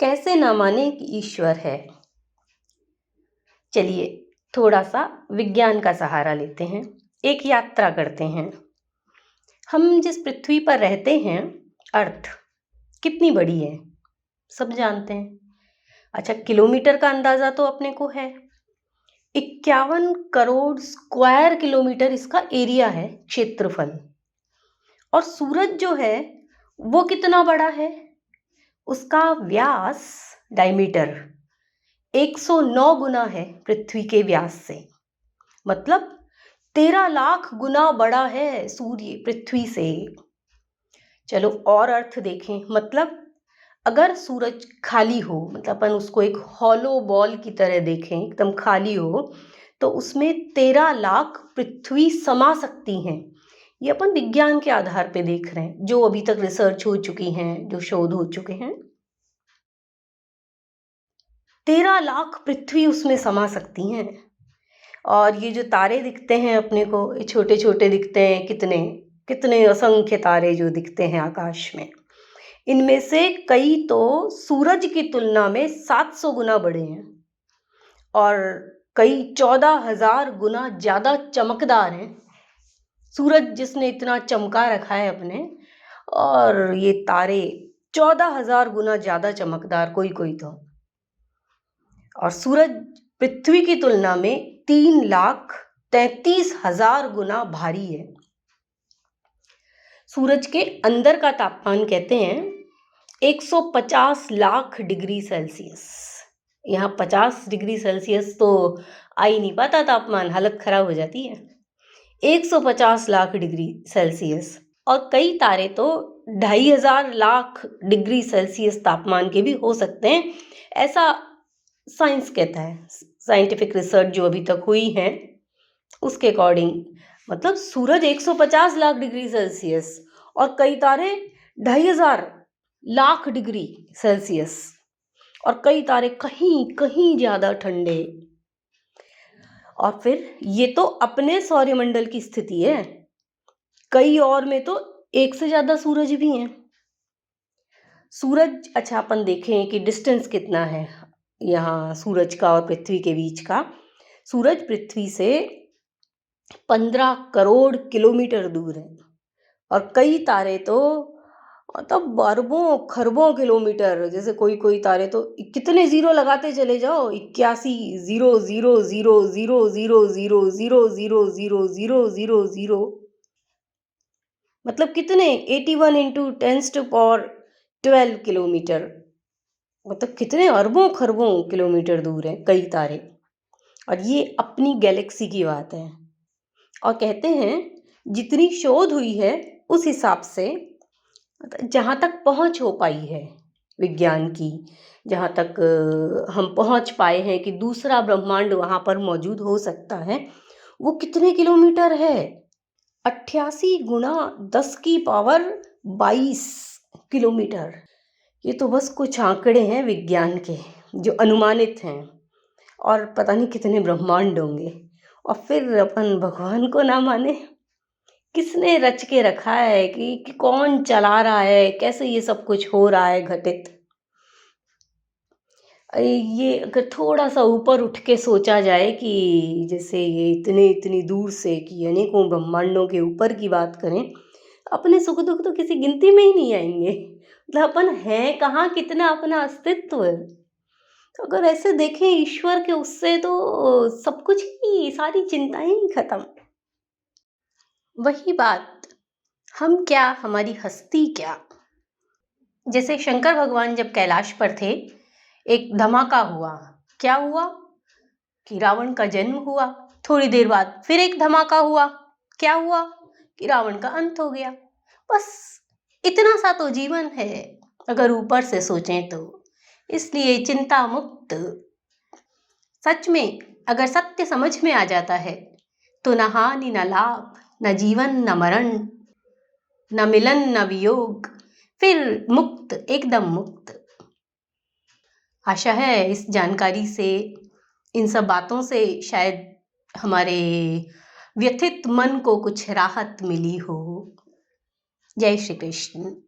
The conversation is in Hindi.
कैसे ना माने कि ईश्वर है। चलिए थोड़ा सा विज्ञान का सहारा लेते हैं, एक यात्रा करते हैं। हम जिस पृथ्वी पर रहते हैं, अर्थ कितनी बड़ी है सब जानते हैं। अच्छा, किलोमीटर का अंदाजा तो अपने को है। 51 करोड़ स्क्वायर किलोमीटर इसका एरिया है, क्षेत्रफल। और सूरज जो है वो कितना बड़ा है, उसका व्यास, डायमीटर 109 गुना है पृथ्वी के व्यास से। मतलब 13 लाख गुना बड़ा है सूर्य पृथ्वी से। चलो और अर्थ देखें। मतलब अगर सूरज खाली हो, मतलब अपन उसको एक हॉलो बॉल की तरह देखें, एकदम खाली हो, तो उसमें 13 लाख पृथ्वी समा सकती हैं। ये अपन विज्ञान के आधार पे देख रहे हैं, जो अभी तक रिसर्च हो चुकी हैं, जो शोध हो चुके हैं। 13 लाख पृथ्वी उसमें समा सकती हैं। और ये जो तारे दिखते हैं अपने को, ये छोटे छोटे दिखते हैं, कितने कितने असंख्य तारे जो दिखते हैं आकाश में। इनमें से कई तो सूरज की तुलना में 700 गुना बड़े हैं और कई 14,000 गुना ज्यादा चमकदार हैं। सूरज जिसने इतना चमका रखा है अपने, और ये तारे 14,000 गुना ज्यादा चमकदार, कोई कोई तो। और सूरज पृथ्वी की तुलना में 3,33,000 गुना भारी है। सूरज के अंदर का तापमान कहते हैं 150 लाख डिग्री सेल्सियस। यहाँ 50 डिग्री सेल्सियस तो आ ही नहीं पाता तापमान, हालत खराब हो जाती है। 150 लाख डिग्री सेल्सियस। और कई तारे तो 2,500 लाख डिग्री सेल्सियस तापमान के भी हो सकते हैं, ऐसा साइंस कहता है। साइंटिफिक रिसर्च जो अभी तक हुई है उसके अकॉर्डिंग, मतलब सूरज 150 लाख डिग्री सेल्सियस और कई तारे 2,500 लाख डिग्री सेल्सियस, और कई तारे कहीं कहीं ज्यादा ठंडे। और फिर ये तो अपने सौरमंडल की स्थिति है, कई और में तो एक से ज्यादा सूरज भी हैं। सूरज, अच्छा अपन देखें कि डिस्टेंस कितना है यहाँ सूरज का और पृथ्वी के बीच का। सूरज पृथ्वी से 15 करोड़ किलोमीटर दूर है और कई तारे तो मतलब अरबों खरबों किलोमीटर। जैसे कोई कोई तारे तो कितने जीरो लगाते चले जाओ, 81 0 0 0 0 0 0 0 0 0 0 0 मतलब कितने 81 इंटू 10⁻12 किलोमीटर, मतलब कितने अरबों खरबों किलोमीटर दूर है कई तारे। और ये अपनी गैलेक्सी की बात है। और कहते हैं जितनी शोध हुई है उस हिसाब से, जहाँ तक पहुँच हो पाई है विज्ञान की, जहाँ तक हम पहुँच पाए हैं कि दूसरा ब्रह्मांड वहाँ पर मौजूद हो सकता है, वो कितने किलोमीटर है? 88 गुना 10⁻22 किलोमीटर। ये तो बस कुछ आंकड़े हैं विज्ञान के जो अनुमानित हैं, और पता नहीं कितने ब्रह्मांड होंगे। और फिर अपन भगवान को ना माने, किसने रच के रखा है कि कौन चला रहा है, कैसे ये सब कुछ हो रहा है घटित। ये अगर थोड़ा सा ऊपर उठ के सोचा जाए कि जैसे ये इतने इतनी दूर से कि अनेकों ब्रह्मांडों के ऊपर की बात करें, अपने सुख दुख तो किसी गिनती में ही नहीं आएंगे। मतलब अपन हैं कहाँ, कितना अपना अस्तित्व है। तो अगर ऐसे देखें ईश्वर के उससे, तो सब कुछ ही, सारी चिंताएं ही खत्म। वही बात, हम क्या, हमारी हस्ती क्या। जैसे शंकर भगवान जब कैलाश पर थे, एक धमाका हुआ। क्या हुआ कि रावण का जन्म हुआ। थोड़ी देर बाद फिर एक धमाका हुआ। क्या हुआ कि रावण का अंत हो गया। बस इतना सा तो जीवन है अगर ऊपर से सोचें तो। इसलिए चिंता मुक्त। सच में अगर सत्य समझ में आ जाता है तो न हानि न लाभ, न जीवन न मरण, न मिलन न वियोग, फिर मुक्त, एकदम मुक्त। आशा है इस जानकारी से, इन सब बातों से शायद हमारे व्यथित मन को कुछ राहत मिली हो। जय श्री कृष्ण।